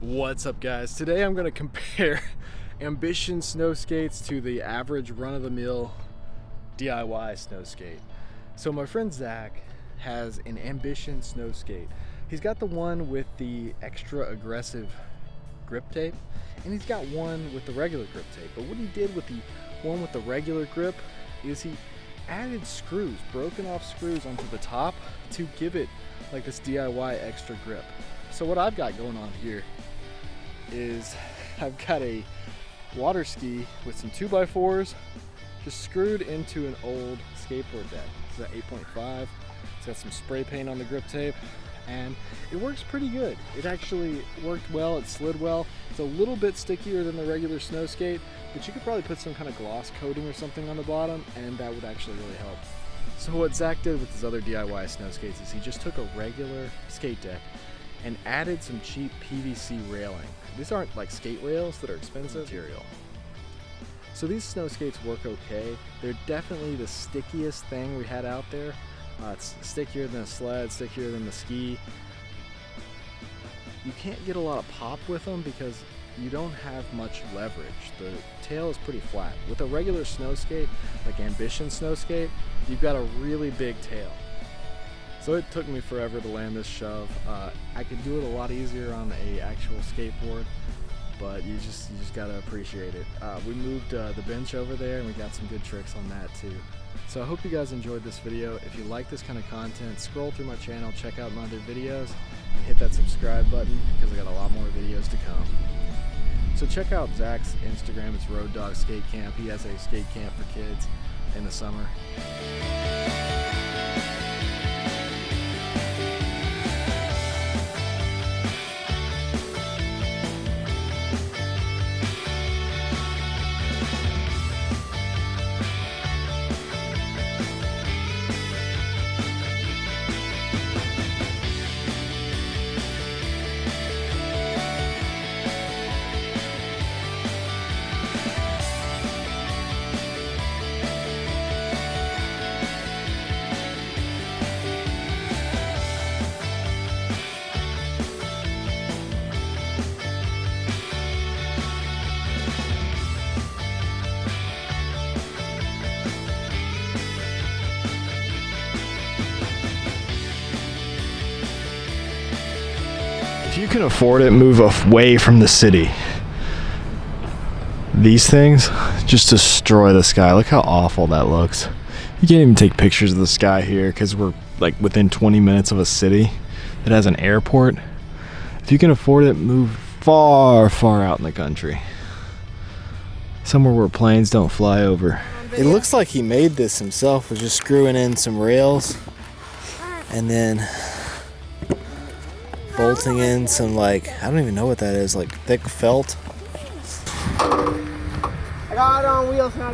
What's up, guys? Today I'm going to compare Ambition snow skates to the average run-of-the-mill DIY snow skate. So my friend Zach has an Ambition snow skate. He's got the one with the extra aggressive grip tape, and he's got one with the regular grip tape. But what he did with the one with the regular grip is he added screws, broken off screws onto the top to give it like this DIY extra grip. So what I've got going on here is I've got a water ski with some 2x4s just screwed into an old skateboard deck. This is an 8.5. It's got some spray paint on the grip tape, and it works pretty good. It actually worked well, it slid well. It's a little bit stickier than the regular snow skate, but you could probably put some kind of gloss coating or something on the bottom, and that would actually really help. So what Zach did with his other DIY snow skates is he just took a regular skate deck and added some cheap PVC railing. These aren't like skate rails that are expensive material. So these snow skates work okay. They're definitely the stickiest thing we had out there. It's stickier than a sled, stickier than the ski. You can't get a lot of pop with them because you don't have much leverage. The tail is pretty flat. With a regular snow skate, like Ambition snow skate, you've got a really big tail. So it took me forever to land this shove. I could do it a lot easier on a actual skateboard, but you just gotta appreciate it. We moved the bench over there and we got some good tricks on that too. So I hope you guys enjoyed this video. If you like this kind of content, scroll through my channel, check out my other videos, and hit that subscribe button because I got a lot more videos to come. So check out Zach's Instagram, it's Road Dog Skate Camp. He has a skate camp for kids in the summer. If you can afford it, move away from the city. These things just destroy the sky. Look how awful that looks. You can't even take pictures of the sky here because we're like within 20 minutes of a city that has an airport. If you can afford it, move far, far out in the country. Somewhere where planes don't fly over. It looks like he made this himself with just screwing in some rails and then bolting in some, like, I don't even know what that is, like thick felt. I got it on wheels now.